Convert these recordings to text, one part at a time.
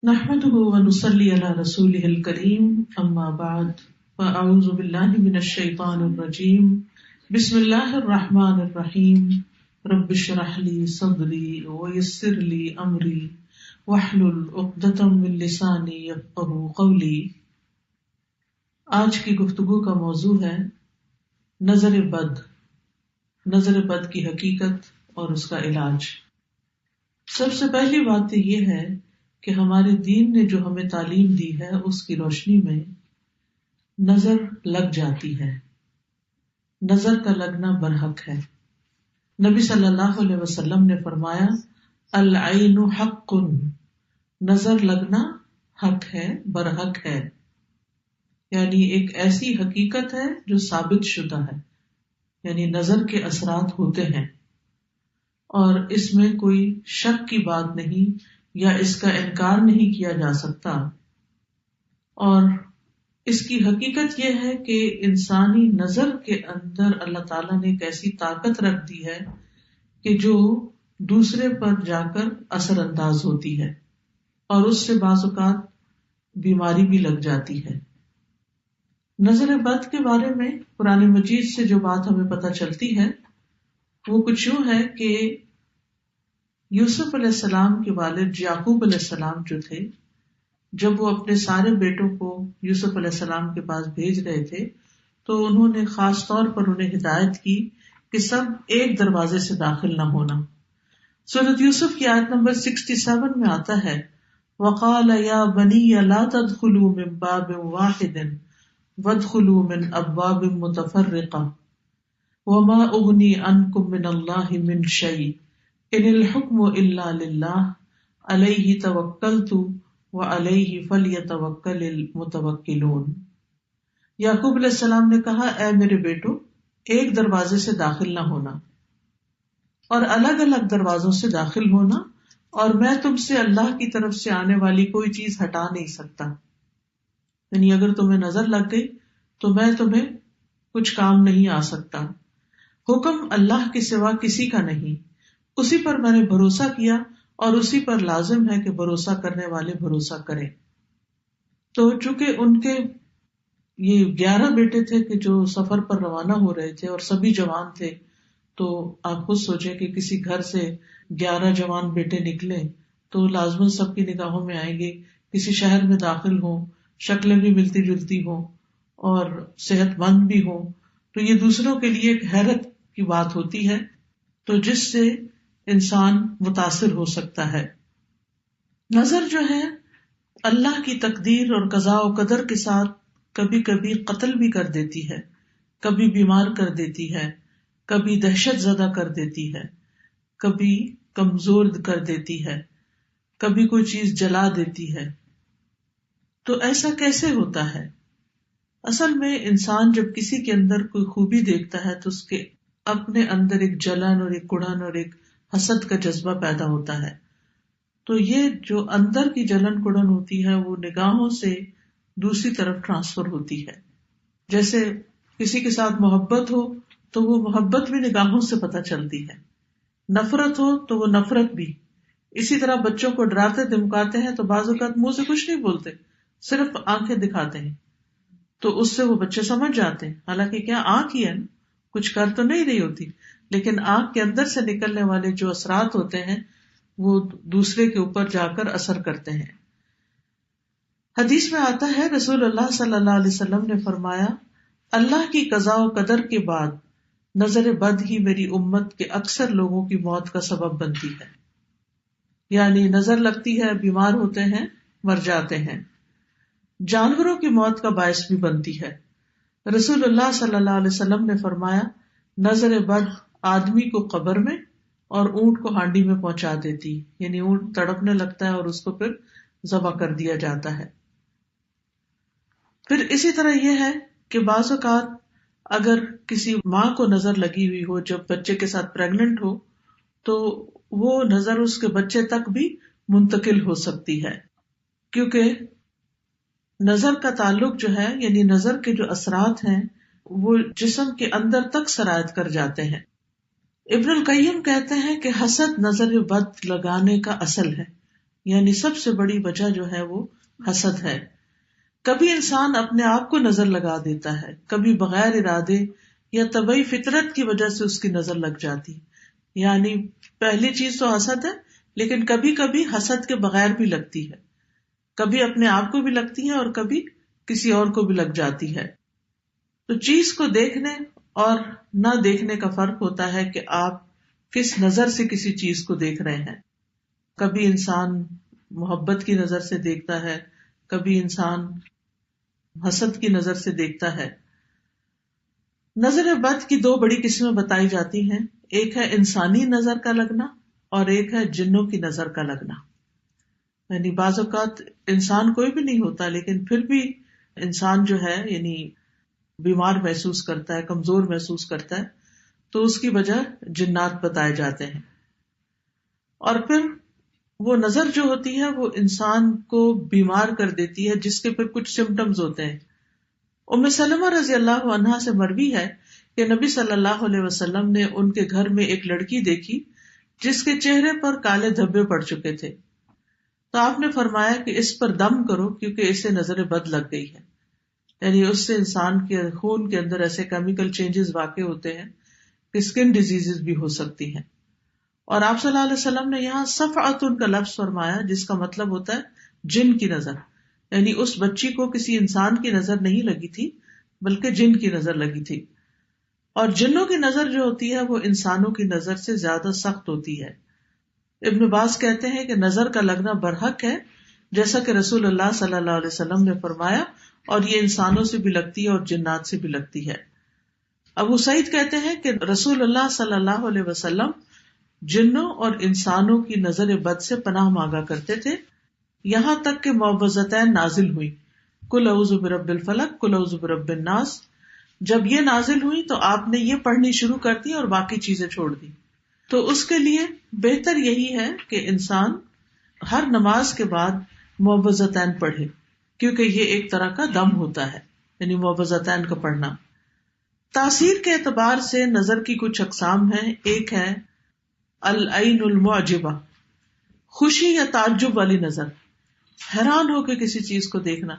نحمده ونصلي على رسوله الكريم اما بعد فاعوذ بالله من الشيطان الرجيم بسم الله الرحمن الرحيم رب اشرح لي صدري ويسر لي امري واحلل عقدة من لساني يفقهوا قولي۔ آج کی گفتگو کا موضوع ہے نظر بد کی حقیقت اور اس کا علاج۔ سب سے پہلی بات تو یہ ہے کہ ہمارے دین نے جو ہمیں تعلیم دی ہے اس کی روشنی میں نظر لگ جاتی ہے، نظر کا لگنا برحق ہے۔ نبی صلی اللہ علیہ وسلم نے فرمایا العین حق، نظر لگنا حق ہے، برحق ہے، یعنی ایک ایسی حقیقت ہے جو ثابت شدہ ہے، یعنی نظر کے اثرات ہوتے ہیں اور اس میں کوئی شک کی بات نہیں یا اس کا انکار نہیں کیا جا سکتا۔ اور اس کی حقیقت یہ ہے کہ انسانی نظر کے اندر اللہ تعالیٰ نے ایک ایسی طاقت رکھ دی ہے کہ جو دوسرے پر جا کر اثر انداز ہوتی ہے اور اس سے بعض اوقات بیماری بھی لگ جاتی ہے۔ نظر بد کے بارے میں قرآن مجید سے جو بات ہمیں پتہ چلتی ہے وہ کچھ یوں ہے کہ یوسف علیہ السلام کے والد یعقوب علیہ السلام جو تھے، جب وہ اپنے سارے بیٹوں کو یوسف علیہ السلام کے پاس بھیج رہے تھے تو انہوں نے خاص طور پر انہیں ہدایت کی کہ سب ایک دروازے سے داخل نہ ہونا۔ سورۃ یوسف کی آیت نمبر 67 میں آتا ہے وَقَالَ يَا بَنِيَّ لَا تَدْخُلُوا مِن بَابٍ وَاحِدٍ وَادْخُلُوا مِنْ أَبْوَابٍ مُتَفَرِّقَةٍ وَمَا أُغْنِي عَنْكُم مِّنَ اللَّهِ مِن شَيْءٍ ان الحکم الا للہ علیہ توکلت وعلیہ فلیتوکل المتوکلون۔ یعقوب علیہ السلام نے کہا اے میرے بیٹو، ایک دروازے سے داخل نہ ہونا اور الگ الگ دروازوں سے داخل ہونا، اور میں تم سے اللہ کی طرف سے آنے والی کوئی چیز ہٹا نہیں سکتا، یعنی اگر تمہیں نظر لگ گئی تو میں تمہیں کچھ کام نہیں آ سکتا۔ حکم اللہ کے سوا کسی کا نہیں، اسی پر میں نے بھروسہ کیا اور اسی پر لازم ہے کہ بھروسہ کرنے والے بھروسہ کریں۔ تو چونکہ ان کے یہ 11 بیٹے تھے کہ جو سفر پر روانہ ہو رہے تھے اور سبھی جوان تھے، تو آپ خود سوچیں کہ کسی گھر سے 11 جوان بیٹے نکلیں تو لازماً سب کی نگاہوں میں آئیں گے، کسی شہر میں داخل ہوں، شکلیں بھی ملتی جلتی ہوں اور صحت مند بھی ہوں، تو یہ دوسروں کے لیے ایک حیرت کی بات ہوتی ہے، تو جس سے انسان متاثر ہو سکتا ہے۔ نظر جو ہے اللہ کی تقدیر اور قضاء و قدر کے ساتھ کبھی کبھی قتل بھی کر دیتی ہے، کبھی بیمار کر دیتی ہے، کبھی دہشت زدہ کر دیتی ہے، کبھی کمزور کر دیتی ہے، کبھی کوئی چیز جلا دیتی ہے۔ تو ایسا کیسے ہوتا ہے؟ اصل میں انسان جب کسی کے اندر کوئی خوبی دیکھتا ہے تو اس کے اپنے اندر ایک جلن اور ایک کڑن اور ایک حسد کا جذبہ پیدا ہوتا ہے، تو یہ جو اندر کی جلن کڑن ہوتی ہے وہ نگاہوں سے دوسری طرف ٹرانسفر ہوتی ہے۔ جیسے کسی کے ساتھ محبت ہو تو وہ محبت بھی نگاہوں سے پتہ چلتی ہے، نفرت ہو تو وہ نفرت بھی۔ اسی طرح بچوں کو ڈراتے دھمکاتے ہیں تو بعض اوقات منہ سے کچھ نہیں بولتے، صرف آنکھیں دکھاتے ہیں، تو اس سے وہ بچے سمجھ جاتے ہیں، حالانکہ کیا آنکھ ہی ہے، کچھ کر تو نہیں رہی ہوتی، لیکن آنکھ کے اندر سے نکلنے والے جو اثرات ہوتے ہیں وہ دوسرے کے اوپر جا کر اثر کرتے ہیں۔ حدیث میں آتا ہے رسول اللہ صلی اللہ علیہ وسلم نے فرمایا اللہ کی قضاء و قدر کے بعد نظر بد ہی میری امت کے اکثر لوگوں کی موت کا سبب بنتی ہے، یعنی نظر لگتی ہے، بیمار ہوتے ہیں، مر جاتے ہیں، جانوروں کی موت کا باعث بھی بنتی ہے۔ رسول اللہ صلی اللہ علیہ وسلم نے فرمایا نظر بد آدمی کو قبر میں اور اونٹ کو ہانڈی میں پہنچا دیتی، یعنی اونٹ تڑپنے لگتا ہے اور اس کو پھر ذبح کر دیا جاتا ہے۔ پھر اسی طرح یہ ہے کہ بعض اوقات اگر کسی ماں کو نظر لگی ہوئی ہو جب بچے کے ساتھ پریگننٹ ہو تو وہ نظر اس کے بچے تک بھی منتقل ہو سکتی ہے، کیونکہ نظر کا تعلق جو ہے، یعنی نظر کے جو اثرات ہیں وہ جسم کے اندر تک سرایت کر جاتے ہیں۔ ابن القیم کہتے ہیں کہ حسد نظر بد لگانے کا اصل ہے، یعنی سب سے بڑی وجہ جو ہے وہ حسد ہے. کبھی انسان اپنے آپ کو نظر لگا دیتا ہے، کبھی بغیر ارادے یا طبعی فطرت کی وجہ سے اس کی نظر لگ جاتی. یعنی پہلی چیز تو حسد ہے، لیکن کبھی کبھی حسد کے بغیر بھی لگتی ہے، کبھی اپنے آپ کو بھی لگتی ہے اور کبھی کسی اور کو بھی لگ جاتی ہے. تو چیز کو دیکھنے اور نہ دیکھنے کا فرق ہوتا ہے کہ آپ کس نظر سے کسی چیز کو دیکھ رہے ہیں. کبھی انسان محبت کی نظر سے دیکھتا ہے، کبھی انسان حسد کی نظر سے دیکھتا ہے. نظر بد کی دو بڑی قسمیں بتائی جاتی ہیں، ایک ہے انسانی نظر کا لگنا اور ایک ہے جنوں کی نظر کا لگنا. یعنی بعض اوقات انسان کوئی بھی نہیں ہوتا لیکن پھر بھی انسان جو ہے یعنی بیمار محسوس کرتا ہے، کمزور محسوس کرتا ہے، تو اس کی وجہ جنات بتائے جاتے ہیں. اور پھر وہ نظر جو ہوتی ہے وہ انسان کو بیمار کر دیتی ہے، جس کے پھر کچھ سمٹمز ہوتے ہیں. ام سلمہ رضی اللہ عنہا سے مروی ہے کہ نبی صلی اللہ علیہ وسلم نے ان کے گھر میں ایک لڑکی دیکھی جس کے چہرے پر کالے دھبے پڑ چکے تھے. تو آپ نے فرمایا کہ اس پر دم کرو کیونکہ اسے نظر بد لگ گئی ہے. یعنی اس سے انسان کے خون کے اندر ایسے کیمیکل چینجز واقع ہوتے ہیں کہ اسکن ڈیزیزز بھی ہو سکتی ہیں. اور آپ صلی اللہ علیہ وسلم نے یہاں صفعۃ کا لفظ فرمایا جس کا مطلب ہوتا ہے جن کی نظر. یعنی اس بچی کو کسی انسان کی نظر نہیں لگی تھی بلکہ جن کی نظر لگی تھی. اور جنوں کی نظر جو ہوتی ہے وہ انسانوں کی نظر سے زیادہ سخت ہوتی ہے. ابن باز کہتے ہیں کہ نظر کا لگنا برحق ہے، جیسا کہ رسول اللہ صلی اللہ علیہ وسلم نے فرمایا، اور یہ انسانوں سے بھی لگتی ہے اور جنات سے بھی لگتی ہے. ابو سعید کہتے ہیں کہ رسول اللہ صلی اللہ علیہ وسلم جنوں اور انسانوں کی نظر بد سے پناہ مانگا کرتے تھے، یہاں تک کہ معوذتین نازل ہوئی، قل اعوذ برب الفلق قل اعوذ برب الناس. جب یہ نازل ہوئی تو آپ نے یہ پڑھنی شروع کر دی اور باقی چیزیں چھوڑ دی. تو اس کے لیے بہتر یہی ہے کہ انسان ہر نماز کے بعد معوذتین پڑھے، کیونکہ یہ ایک طرح کا دم ہوتا ہے، یعنی معوذتین کا پڑھنا. تاثیر کے اعتبار سے نظر کی کچھ اقسام ہیں. ایک ہے العین المعجبہ، خوشی یا تعجب والی نظر، حیران ہو کے کسی چیز کو دیکھنا،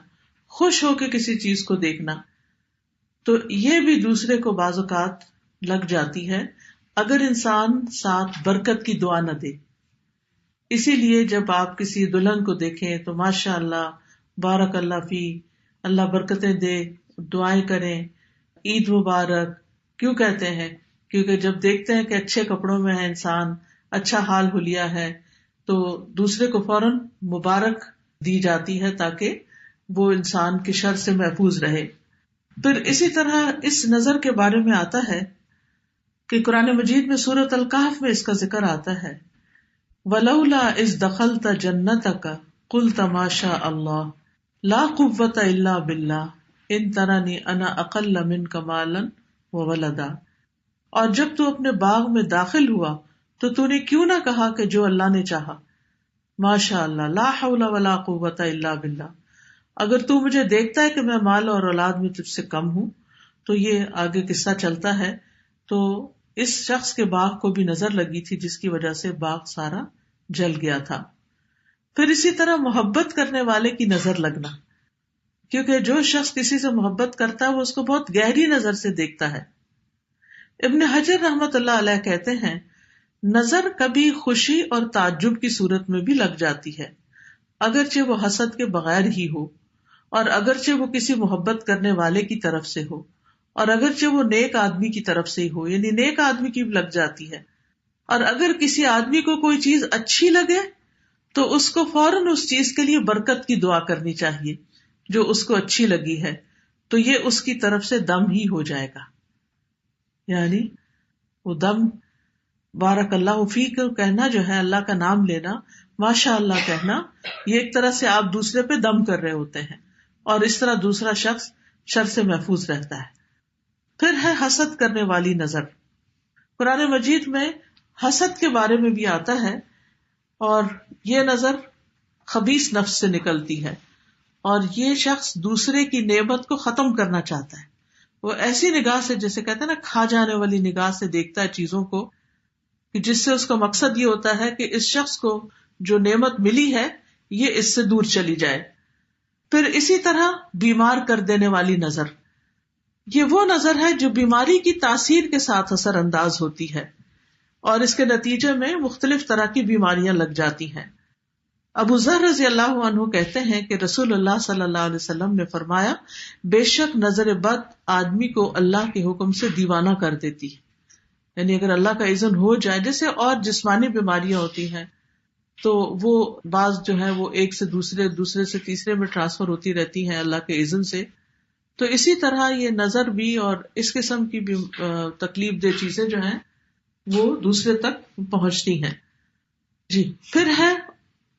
خوش ہو کے کسی چیز کو دیکھنا. تو یہ بھی دوسرے کو بعض اوقات لگ جاتی ہے اگر انسان ساتھ برکت کی دعا نہ دے. اسی لیے جب آپ کسی دلہن کو دیکھیں تو ماشاء اللہ بارک اللہ فی، اللہ برکتیں دے، دعائیں کریں، عید مبارک. کیوں کہتے ہیں؟ کیونکہ جب دیکھتے ہیں کہ اچھے کپڑوں میں ہے انسان، اچھا حال حلیہ ہے، تو دوسرے کو فوراً مبارک دی جاتی ہے تاکہ وہ انسان کے شر سے محفوظ رہے. پھر اسی طرح اس نظر کے بارے میں آتا ہے کہ قرآن مجید میں سورۃ الکہف میں اس کا ذکر آتا ہے، وَلَوْلَا إِذْ دَخَلْتَ جَنَّتَكَ قُلْتَ مَا شَاءَ اللَّهُ لَا قُوَّةَ إِلَّا بِاللَّهِ إِن تَرَنِي أَنَا أَقَلَّ مِنْكَ مَالًا وَوَلَدًا. اور جب تو اپنے باغ میں داخل ہوا تو نے کیوں نہ کہا کہ جو اللہ نے چاہا، ماشاء اللہ لا حول ولا قوة الا باللہ. اگر تو مجھے دیکھتا ہے کہ میں مال اور اولاد میں تجھ سے کم ہوں. تو یہ آگے قصہ چلتا ہے. تو اس شخص کے باغ کو بھی نظر لگی تھی جس کی وجہ سے باغ سارا جل گیا تھا. پھر اسی طرح محبت کرنے والے کی نظر لگنا، کیونکہ جو شخص کسی سے محبت کرتا ہے وہ اس کو بہت گہری نظر سے دیکھتا ہے. ابن حجر رحمت اللہ علیہ کہتے ہیں نظر کبھی خوشی اور تعجب کی صورت میں بھی لگ جاتی ہے، اگرچہ وہ حسد کے بغیر ہی ہو، اور اگرچہ وہ کسی محبت کرنے والے کی طرف سے ہو، اور اگرچہ وہ نیک آدمی کی طرف سے ہی ہو، یعنی نیک آدمی کی بھی لگ جاتی ہے. اور اگر کسی آدمی کو کوئی چیز اچھی لگے تو اس کو فوراً اس چیز کے لیے برکت کی دعا کرنی چاہیے جو اس کو اچھی لگی ہے، تو یہ اس کی طرف سے دم ہی ہو جائے گا. یعنی وہ دم بارک اللہ فیک کہنا جو ہے، اللہ کا نام لینا، ماشاء اللہ کہنا، یہ ایک طرح سے آپ دوسرے پہ دم کر رہے ہوتے ہیں، اور اس طرح دوسرا شخص شر سے محفوظ رہتا ہے. پھر ہے حسد کرنے والی نظر. قرآن مجید میں حسد کے بارے میں بھی آتا ہے، اور یہ نظر خبیث نفس سے نکلتی ہے، اور یہ شخص دوسرے کی نعمت کو ختم کرنا چاہتا ہے. وہ ایسی نگاہ سے، جیسے کہتے ہیں نا کھا جانے والی نگاہ سے دیکھتا ہے چیزوں کو، کہ جس سے اس کا مقصد یہ ہوتا ہے کہ اس شخص کو جو نعمت ملی ہے یہ اس سے دور چلی جائے. پھر اسی طرح بیمار کر دینے والی نظر، یہ وہ نظر ہے جو بیماری کی تاثیر کے ساتھ اثر انداز ہوتی ہے اور اس کے نتیجے میں مختلف طرح کی بیماریاں لگ جاتی ہیں. ابو ذر رضی اللہ عنہ کہتے ہیں کہ رسول اللہ صلی اللہ علیہ وسلم نے فرمایا، بے شک نظر بد آدمی کو اللہ کے حکم سے دیوانہ کر دیتی ہے. یعنی اگر اللہ کا اذن ہو جائے، جیسے اور جسمانی بیماریاں ہوتی ہیں تو وہ بعض جو ہے وہ ایک سے دوسرے سے تیسرے میں ٹرانسفر ہوتی رہتی ہیں اللہ کے اذن سے، تو اسی طرح یہ نظر بھی اور اس قسم کی بھی تکلیف دہ چیزیں جو ہیں وہ دوسرے تک پہنچتی ہیں. جی، پھر ہے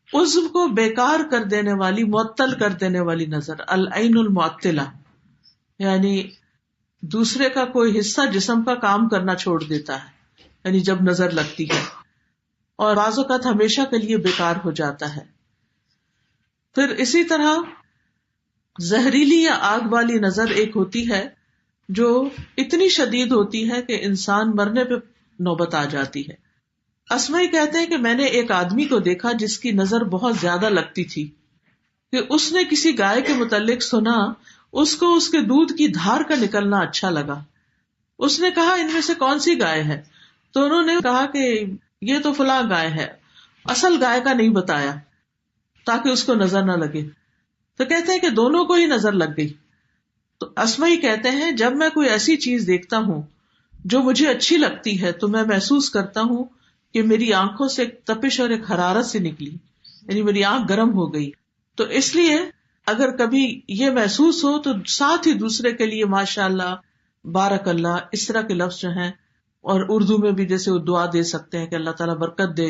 عضو کو بیکار کر دینے والی، معطل کر دینے والی نظر، العین المعطلہ، یعنی دوسرے کا کوئی حصہ جسم کا کام کرنا چھوڑ دیتا ہے، یعنی جب نظر لگتی ہے اور بعض اوقات ہمیشہ کے لیے بیکار ہو جاتا ہے. پھر اسی طرح زہریلی یا آگ والی نظر ایک ہوتی ہے جو اتنی شدید ہوتی ہے کہ انسان مرنے پہ نوبت آ جاتی ہے. اسمعی کہتے ہیں کہ میں نے ایک آدمی کو دیکھا جس کی نظر بہت زیادہ لگتی تھی کہ اس نے کسی گائے کے متعلق سنا، اس کو اس کے دودھ کی دھار کا نکلنا اچھا لگا. اس نے کہا ان میں سے کون سی گائے ہے؟ تو انہوں نے کہا کہ یہ تو فلاں گائے ہے. اصل گائے کا نہیں بتایا تاکہ اس کو نظر نہ لگے. تو کہتے ہیں کہ دونوں کو ہی نظر لگ گئی. تو اسمعی کہتے ہیں جب میں کوئی ایسی چیز دیکھتا ہوں جو مجھے اچھی لگتی ہے تو میں محسوس کرتا ہوں کہ میری آنکھوں سے ایک تپش اور ایک حرارت سی نکلی، یعنی میری آنکھ گرم ہو گئی. تو اس لیے اگر کبھی یہ محسوس ہو تو ساتھ ہی دوسرے کے لیے ماشاء اللہ، بارک اللہ، اس طرح کے لفظ جو ہیں، اور اردو میں بھی جیسے وہ دعا دے سکتے ہیں کہ اللہ تعالیٰ برکت دے،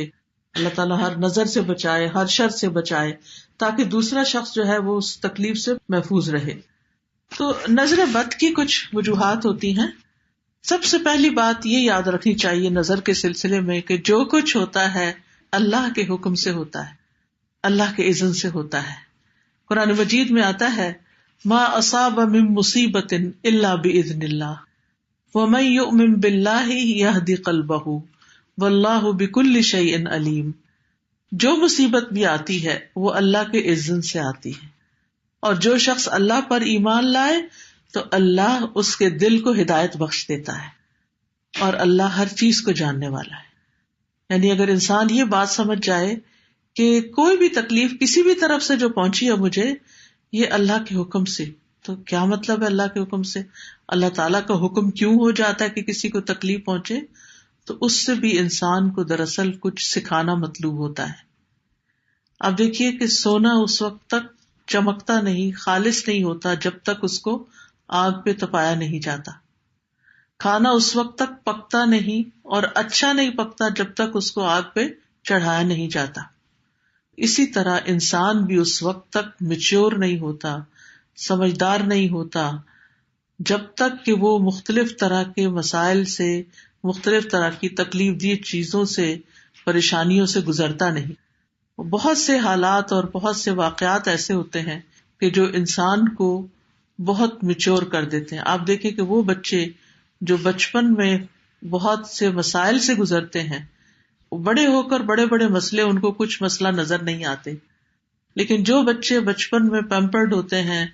اللہ تعالیٰ ہر نظر سے بچائے، ہر شر سے بچائے، تاکہ دوسرا شخص جو ہے وہ اس تکلیف سے محفوظ رہے. تو نظر بد کی کچھ وجوہات ہوتی ہیں. سب سے پہلی بات یہ یاد رکھنی چاہیے نظر کے سلسلے میں کہ جو کچھ ہوتا ہے اللہ کے حکم سے ہوتا ہے، اللہ کے اذن سے ہوتا ہے. قرآن مجید میں آتا ہے ما اصاب من مصیبت الا باذن اللہ ومن یؤمن باللہ یہد قلبہ واللہ بکل شیء علیم. جو مصیبت بھی آتی ہے وہ اللہ کے اذن سے آتی ہے، اور جو شخص اللہ پر ایمان لائے تو اللہ اس کے دل کو ہدایت بخش دیتا ہے، اور اللہ ہر چیز کو جاننے والا ہے. یعنی اگر انسان یہ بات سمجھ جائے کہ کوئی بھی تکلیف کسی بھی طرف سے جو پہنچی ہے مجھے، یہ اللہ کے حکم سے، تو کیا مطلب ہے اللہ کے حکم سے؟ اللہ تعالیٰ کا حکم کیوں ہو جاتا ہے کہ کسی کو تکلیف پہنچے؟ تو اس سے بھی انسان کو دراصل کچھ سکھانا مطلوب ہوتا ہے. اب دیکھیے کہ سونا اس وقت تک چمکتا نہیں، خالص نہیں ہوتا جب تک اس کو آگ پہ تپایا نہیں جاتا. کھانا اس وقت تک پکتا نہیں اور اچھا نہیں پکتا جب تک اس کو آگ پہ چڑھایا نہیں جاتا. اسی طرح انسان بھی اس وقت تک میچور نہیں ہوتا، سمجھدار نہیں ہوتا جب تک کہ وہ مختلف طرح کے مسائل سے، مختلف طرح کی تکلیف دی چیزوں سے، پریشانیوں سے گزرتا نہیں. بہت سے حالات اور بہت سے واقعات ایسے ہوتے ہیں کہ جو انسان کو بہت میچور کر دیتے ہیں. آپ دیکھیں کہ وہ بچے جو بچپن میں بہت سے مسائل سے گزرتے ہیں، بڑے ہو کر بڑے بڑے مسئلے ان کو کچھ مسئلہ نظر نہیں آتے، لیکن جو بچے بچپن میں پیمپرڈ ہوتے ہیں،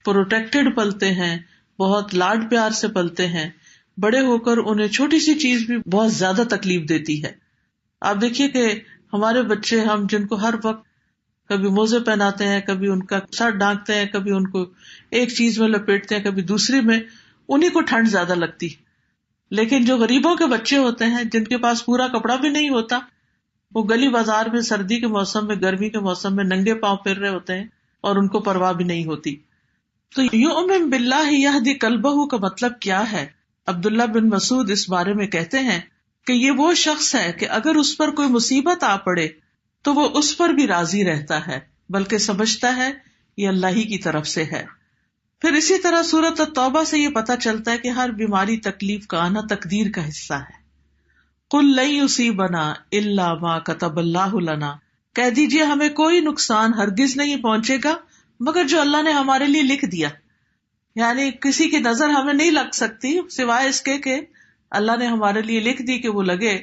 پروٹیکٹڈ پلتے ہیں، بہت لاڈ پیار سے پلتے ہیں، بڑے ہو کر انہیں چھوٹی سی چیز بھی بہت زیادہ تکلیف دیتی ہے. آپ دیکھیے کہ ہمارے بچے، ہم جن کو ہر وقت کبھی موزے پہناتے ہیں، کبھی ان کا سر ڈھانکتے ہیں، کبھی ان کو ایک چیز میں لپیٹتے ہیں، کبھی دوسری میں، انہیں کو ٹھنڈ زیادہ لگتی. لیکن جو غریبوں کے بچے ہوتے ہیں جن کے پاس پورا کپڑا بھی نہیں ہوتا، وہ گلی بازار میں سردی کے موسم میں، گرمی کے موسم میں ننگے پاؤں پھر رہے ہوتے ہیں اور ان کو پرواہ بھی نہیں ہوتی. تو یؤمن باللہ یہدی قلبہ کا مطلب کیا ہے؟ عبداللہ بن مسعود اس بارے میں کہتے ہیں کہ یہ وہ شخص ہے کہ اگر اس پر کوئی مصیبت آ پڑے تو وہ اس پر بھی راضی رہتا ہے، بلکہ سمجھتا ہے یہ اللہ ہی کی طرف سے ہے. پھر اسی طرح سورۃ التوبہ سے یہ پتہ چلتا ہے کہ ہر بیماری، تکلیف کا آنا تقدیر کا حصہ ہے. قل لن یصیبنا الا ما کتب اللہ لنا، کہہ دیجئے ہمیں کوئی نقصان ہرگز نہیں پہنچے گا مگر جو اللہ نے ہمارے لیے لکھ دیا. یعنی کسی کی نظر ہمیں نہیں لگ سکتی سوائے اس کے کہ اللہ نے ہمارے لیے لکھ دی کہ وہ لگے.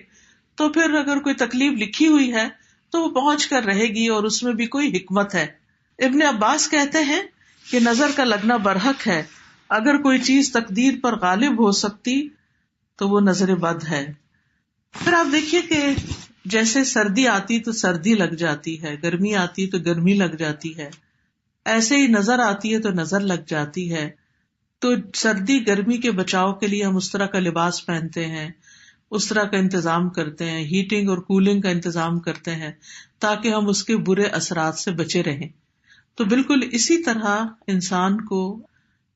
تو پھر اگر کوئی تکلیف لکھی ہوئی ہے تو وہ پہنچ کر رہے گی اور اس میں بھی کوئی حکمت ہے. ابن عباس کہتے ہیں کہ نظر کا لگنا برحق ہے، اگر کوئی چیز تقدیر پر غالب ہو سکتی تو وہ نظر بد ہے. پھر آپ دیکھیے کہ جیسے سردی آتی تو سردی لگ جاتی ہے، گرمی آتی تو گرمی لگ جاتی ہے، ایسے ہی نظر آتی ہے تو نظر لگ جاتی ہے. تو سردی گرمی کے بچاؤ کے لیے ہم اس طرح کا لباس پہنتے ہیں، اس طرح کا انتظام کرتے ہیں، ہیٹنگ اور کولنگ کا انتظام کرتے ہیں تاکہ ہم اس کے برے اثرات سے بچے رہیں. تو بالکل اسی طرح انسان کو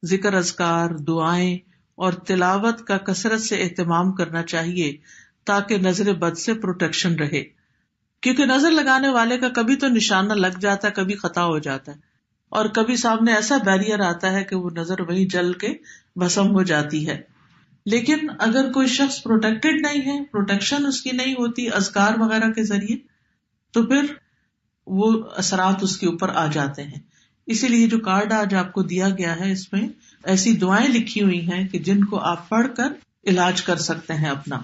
ذکر اذکار، دعائیں اور تلاوت کا کثرت سے اہتمام کرنا چاہیے تاکہ نظر بد سے پروٹیکشن رہے. کیونکہ نظر لگانے والے کا کبھی تو نشانہ لگ جاتا ہے، کبھی خطا ہو جاتا ہے، اور کبھی سامنے ایسا بیریئر آتا ہے کہ وہ نظر وہیں جل کے بھسم ہو جاتی ہے. لیکن اگر کوئی شخص پروٹیکٹڈ نہیں ہے، پروٹیکشن اس کی نہیں ہوتی اذکار وغیرہ کے ذریعے، تو پھر وہ اثرات اس کے اوپر آ جاتے ہیں. اسی لیے جو کارڈ آج آپ کو دیا گیا ہے اس میں ایسی دعائیں لکھی ہوئی ہیں کہ جن کو آپ پڑھ کر علاج کر سکتے ہیں اپنا.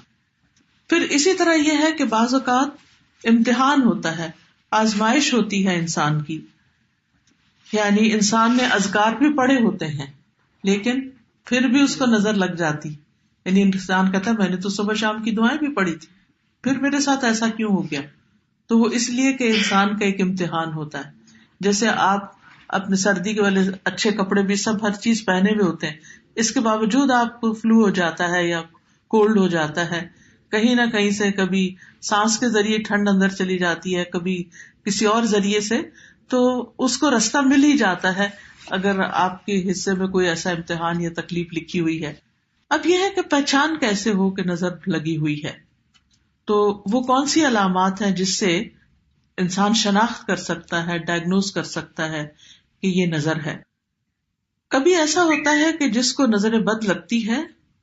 پھر اسی طرح یہ ہے کہ بعض اوقات امتحان ہوتا ہے، آزمائش ہوتی ہے انسان کی، یعنی انسان نے اذکار بھی پڑھے ہوتے ہیں لیکن پھر بھی اس کو نظر لگ جاتی. یعنی انسان کہتا ہے میں نے تو صبح شام کی دعائیں بھی پڑھی تھی، پھر میرے ساتھ ایسا کیوں ہو گیا؟ تو وہ اس لیے کہ انسان کا ایک امتحان ہوتا ہے. جیسے آپ اپنے سردی کے والے اچھے کپڑے بھی سب ہر چیز پہنے ہوئے ہوتے ہیں، اس کے باوجود آپ کو فلو ہو جاتا ہے یا کولڈ ہو جاتا ہے، کہیں نہ کہیں سے کبھی سانس کے ذریعے ٹھنڈ اندر چلی جاتی ہے، کبھی کسی اور ذریعے سے، تو اس کو رستہ مل ہی جاتا ہے اگر آپ کے حصے میں کوئی ایسا امتحان یا تکلیف لکھی ہوئی ہے. اب یہ ہے کہ پہچان کیسے ہو کہ نظر لگی ہوئی ہے. تو وہ کون سی علامات ہیں جس سے انسان شناخت کر سکتا ہے، ڈائگنوز کر سکتا ہے کہ یہ نظر ہے. کبھی ایسا ہوتا ہے کہ جس کو نظر بد لگتی ہے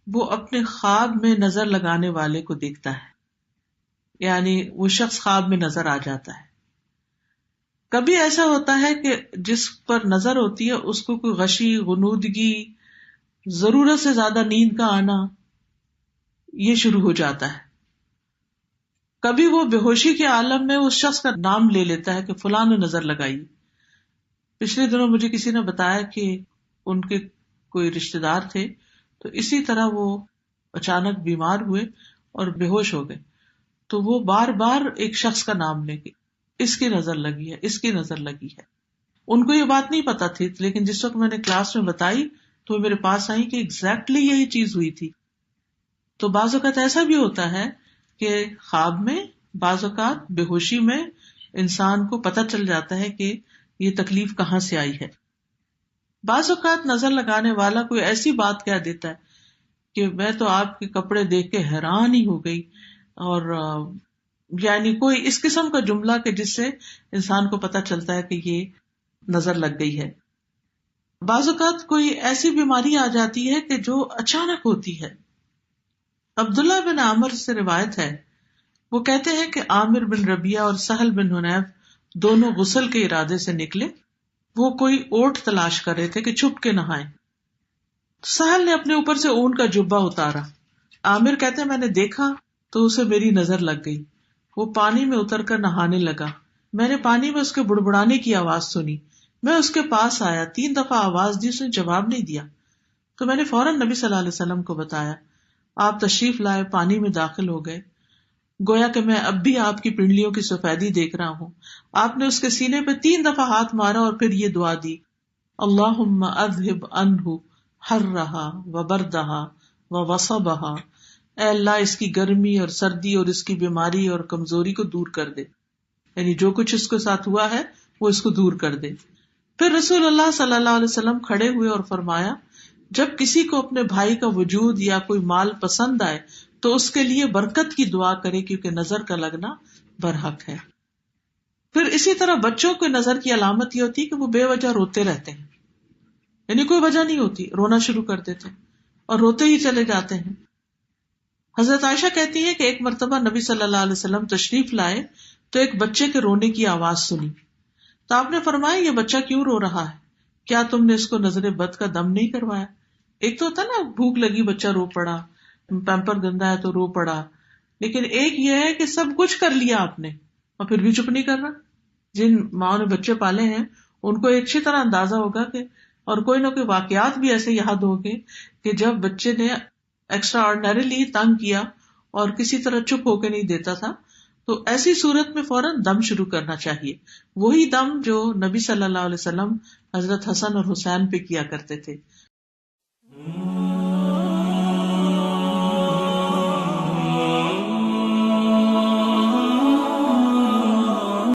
وہ اپنے خواب میں نظر لگانے والے کو دیکھتا ہے، یعنی وہ شخص خواب میں نظر آ جاتا ہے. کبھی ایسا ہوتا ہے کہ جس پر نظر ہوتی ہے اس کو کوئی غشی، غنودگی، ضرورت سے زیادہ نیند کا آنا، یہ شروع ہو جاتا ہے. کبھی وہ بے ہوشی کے عالم میں اس شخص کا نام لے لیتا ہے کہ فلاں نے نظر لگائی. پچھلے دنوں مجھے کسی نے بتایا کہ ان کے کوئی رشتے دار تھے تو اسی طرح وہ اچانک بیمار ہوئے اور بے ہوش ہو گئے، تو وہ بار بار ایک شخص کا نام لے کے اس کی نظر لگی ہے، اس کی نظر لگی ہے. ان کو یہ بات نہیں پتا تھی، لیکن جس وقت میں نے کلاس میں بتائی تو وہ میرے پاس آئی کہ ایگزیکٹلی یہی چیز ہوئی تھی. تو بعض اوقات ایسا بھی ہوتا ہے کہ خواب میں، بعض اوقات بے ہوشی میں انسان کو پتہ چل جاتا ہے کہ یہ تکلیف کہاں سے آئی ہے. بعض اوقات نظر لگانے والا کوئی ایسی بات کہہ دیتا ہے کہ میں تو آپ کے کپڑے دیکھ کے حیران ہی ہو گئی، اور یعنی کوئی اس قسم کا جملہ کہ جس سے انسان کو پتہ چلتا ہے کہ یہ نظر لگ گئی ہے. بعض اوقات کوئی ایسی بیماری آ جاتی ہے کہ جو اچانک ہوتی ہے. عبداللہ بن عامر سے روایت ہے، وہ کہتے ہیں کہ عامر بن ربیعہ اور سہل بن حنیف دونوں غسل کے ارادے سے نکلے. وہ کوئی اوٹ تلاش کر رہے تھے کہ چھپ کے نہائیں. سہل نے اپنے اوپر سے اون کا جبہ اتارا. عامر کہتے ہیں میں نے دیکھا تو اسے میری نظر لگ گئی. وہ پانی میں اتر کر نہانے لگا. میں نے پانی میں اس کے بڑبڑانے کی آواز سنی. میں اس کے پاس آیا، 3 دفعہ آواز دی، اس نے جواب نہیں دیا. تو میں نے فوراً نبی صلی اللہ علیہ وسلم کو بتایا. آپ تشریف لائے، پانی میں داخل ہو گئے. گویا کہ میں اب بھی آپ کی پنڈلیوں کی سفیدی دیکھ رہا ہوں. آپ نے اس کے سینے پہ 3 دفعہ ہاتھ مارا اور پھر یہ دعا دی، اللہم اذہب عنہ حرہا وبردہا ووصبہا. اے اللہ اس کی گرمی اور سردی اور اس کی بیماری اور کمزوری کو دور کر دے، یعنی جو کچھ اس کے ساتھ ہوا ہے وہ اس کو دور کر دے. پھر رسول اللہ صلی اللہ علیہ وسلم کھڑے ہوئے اور فرمایا، جب کسی کو اپنے بھائی کا وجود یا کوئی مال پسند آئے تو اس کے لیے برکت کی دعا کرے، کیونکہ نظر کا لگنا برحق ہے. پھر اسی طرح بچوں کو نظر کی علامت یہ ہوتی ہے کہ وہ بے وجہ روتے رہتے ہیں، یعنی کوئی وجہ نہیں ہوتی، رونا شروع کر دیتے ہیں اور روتے ہی چلے جاتے ہیں. حضرت عائشہ کہتی ہے کہ ایک مرتبہ نبی صلی اللہ علیہ وسلم تشریف لائے تو ایک بچے کے رونے کی آواز سنی. تو آپ نے فرمایا یہ بچہ کیوں رو رہا ہے؟ کیا تم نے اس کو نظر بد کا دم نہیں کروایا؟ ایک تو ہوتا نا بھوک لگی بچہ رو پڑا، پیمپر گندا ہے تو رو پڑا، لیکن ایک یہ ہے کہ سب کچھ کر لیا آپ نے، اور پھر بھی چپ نہیں کر رہا. جن ماں نے بچے پالے ہیں ان کو اچھی طرح اندازہ ہوگا کہ اور کوئی نہ کوئی واقعات بھی ایسے یاد ہوں گے کہ جب بچے نے ایکسٹرا آرڈنریلی تنگ کیا اور کسی طرح چپ ہو کے نہیں دیتا تھا، تو ایسی صورت میں فوراً دم شروع کرنا چاہیے. وہی دم جو نبی صلی اللہ علیہ وسلم حضرت حسن اور حسین پہ کیا کرتے تھے.